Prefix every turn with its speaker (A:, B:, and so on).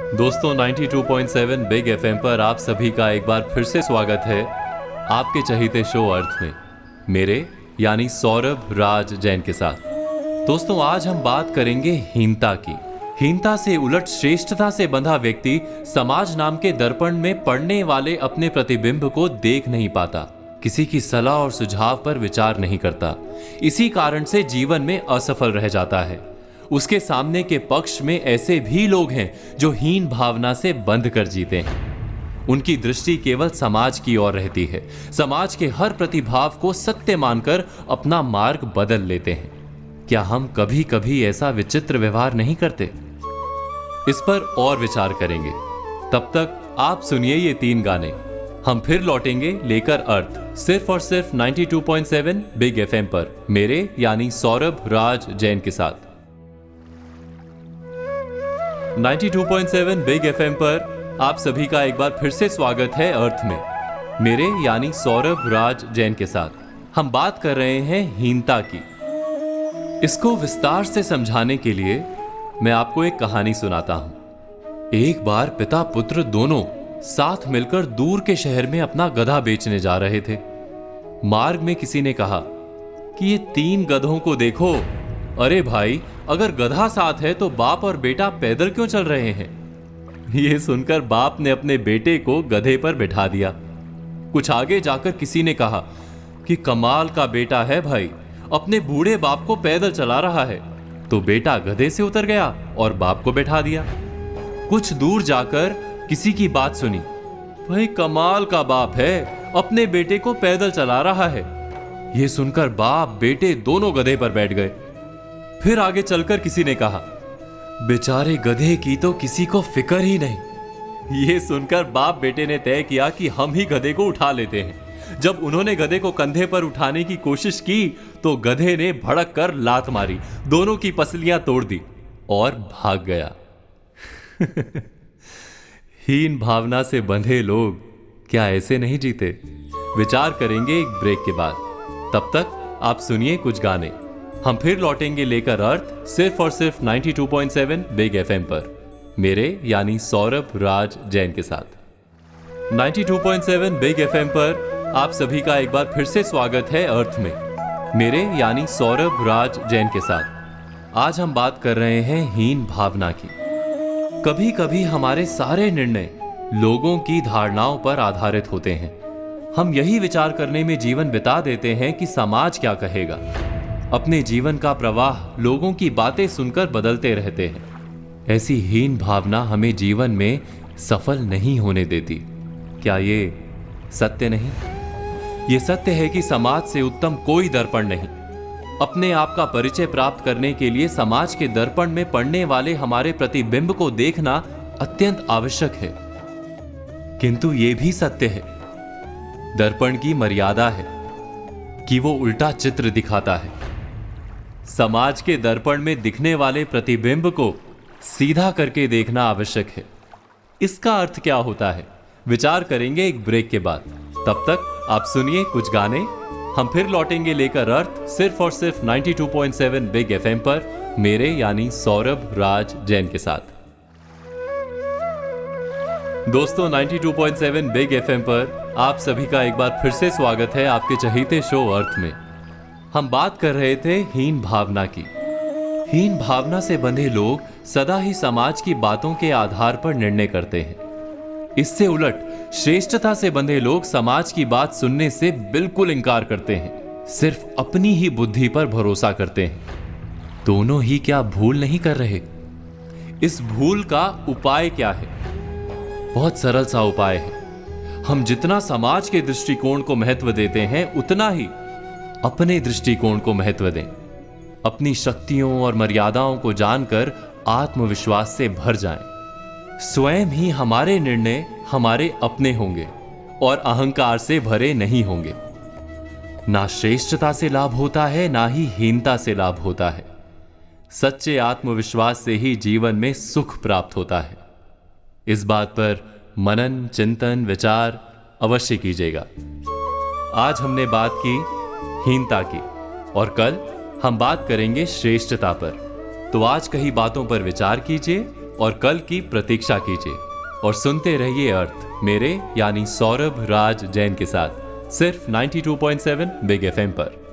A: दोस्तों 92.7 big FM पर आप सभी का एक बार फिर से स्वागत है आपके चहीते शो अर्थ में, मेरे यानी सौरभ राज जैन के साथ। दोस्तों आज हम बात करेंगे हीनता की। हीनता से उलट श्रेष्ठता से बंधा व्यक्ति समाज नाम के दर्पण में पड़ने वाले अपने प्रतिबिंब को देख नहीं पाता, किसी की सलाह और सुझाव पर विचार नहीं करता। इसी कारण से जीवन में असफल रह जाता है। उसके सामने के पक्ष में ऐसे भी लोग हैं जो हीन भावना से बंध कर जीते हैं। उनकी दृष्टि केवल समाज की ओर रहती है, समाज के हर प्रतिभाव को सत्य मानकर अपना मार्ग बदल लेते हैं। क्या हम कभी कभी ऐसा विचित्र व्यवहार नहीं करते? इस पर और विचार करेंगे। तब तक आप सुनिए ये 3 गाने। हम फिर लौटेंगे लेकर अर्थ, सिर्फ और सिर्फ 92.7 बिग एफएम पर, मेरे यानी सौरभ राज जैन के साथ। 92.7 बिग एफएम पर आप सभी का एक बार फिर से स्वागत है अर्थ में, मेरे यानी सौरभ राज जैन के साथ। हम बात कर रहे हैं हीनता की। इसको विस्तार से समझाने के लिए मैं आपको एक कहानी सुनाता हूं। एक बार पिता पुत्र दोनों साथ मिलकर दूर के शहर में अपना गधा बेचने जा रहे थे। मार्ग में किसी ने कहा कि ये 3 गधों को देखो। अरे भाई, अगर गधा साथ है तो बाप और बेटा पैदल क्यों चल रहे हैं? यह सुनकर बाप ने अपने बेटे को गधे पर बिठा दिया। कुछ आगे जाकर किसी ने कहा कि कमाल का बेटा है भाई, अपने बूढ़े बाप को पैदल चला रहा है। तो बेटा गधे से उतर गया और बाप को बैठा दिया। कुछ दूर जाकर किसी की बात सुनी, भाई कमाल का बाप है, अपने बेटे को पैदल चला रहा है। यह सुनकर बाप बेटे दोनों गधे पर बैठ गए। फिर आगे चलकर किसी ने कहा, बेचारे गधे की तो किसी को फिक्र ही नहीं। यह सुनकर बाप बेटे ने तय किया कि हम ही गधे को उठा लेते हैं। जब उन्होंने गधे को कंधे पर उठाने की कोशिश की तो गधे ने भड़क कर लात मारी, दोनों की पसलियां तोड़ दी और भाग गया। हीन भावना से बंधे लोग क्या ऐसे नहीं जीते? विचार करेंगे एक ब्रेक के बाद। तब तक आप सुनिए कुछ गाने। हम फिर लौटेंगे लेकर अर्थ, सिर्फ और सिर्फ 92.7 बिग एफएम पर, मेरे यानी सौरभ राज जैन के साथ। 92.7 बिग एफएम पर आप सभी का एक बार फिर से स्वागत है अर्थ में, मेरे यानी सौरभ राज जैन के साथ। आज हम बात कर रहे हैं हीन भावना की। कभी कभी हमारे सारे निर्णय लोगों की धारणाओं पर आधारित होते हैं। हम यही विचार करने में जीवन बिता देते हैं कि समाज क्या कहेगा। अपने जीवन का प्रवाह लोगों की बातें सुनकर बदलते रहते हैं। ऐसी हीन भावना हमें जीवन में सफल नहीं होने देती। क्या ये सत्य नहीं? ये सत्य है कि समाज से उत्तम कोई दर्पण नहीं। अपने आप का परिचय प्राप्त करने के लिए समाज के दर्पण में पड़ने वाले हमारे प्रतिबिंब को देखना अत्यंत आवश्यक है। किंतु यह भी सत्य है, दर्पण की मर्यादा है कि वो उल्टा चित्र दिखाता है। समाज के दर्पण में दिखने वाले प्रतिबिंब को सीधा करके देखना आवश्यक है। इसका अर्थ क्या होता है, विचार करेंगे एक ब्रेक के बाद। तब तक आप सुनिए कुछ गाने। हम फिर लौटेंगे लेकर अर्थ, सिर्फ और सिर्फ 92.7 बिग एफएम पर, मेरे यानी सौरभ राज जैन के साथ। दोस्तों 92.7 बिग एफएम पर आप सभी का एक बार फिर से स्वागत है आपके चहीते शो अर्थ में। हम बात कर रहे थे हीन भावना की। हीन भावना से बंधे लोग सदा ही समाज की बातों के आधार पर निर्णय करते हैं। इससे उलट श्रेष्ठता से बंधे लोग समाज की बात सुनने से बिल्कुल इनकार करते हैं, सिर्फ अपनी ही बुद्धि पर भरोसा करते हैं। दोनों ही क्या भूल नहीं कर रहे? इस भूल का उपाय क्या है? बहुत सरल सा उपाय है। हम जितना समाज के दृष्टिकोण को महत्व देते हैं, उतना ही अपने दृष्टिकोण को महत्व दें। अपनी शक्तियों और मर्यादाओं को जानकर आत्मविश्वास से भर जाएं। स्वयं ही हमारे निर्णय हमारे अपने होंगे और अहंकार से भरे नहीं होंगे। ना श्रेष्ठता से लाभ होता है, ना ही हीनता से लाभ होता है। सच्चे आत्मविश्वास से ही जीवन में सुख प्राप्त होता है। इस बात पर मनन, चिंतन, विचार अवश्य कीजिएगा। आज हमने बात की हीनता की और कल हम बात करेंगे श्रेष्ठता पर। तो आज कही बातों पर विचार कीजिए और कल की प्रतीक्षा कीजिए और सुनते रहिए अर्थ मेरे यानी सौरभ राज जैन के साथ सिर्फ 92.7 बिग एफएम पर।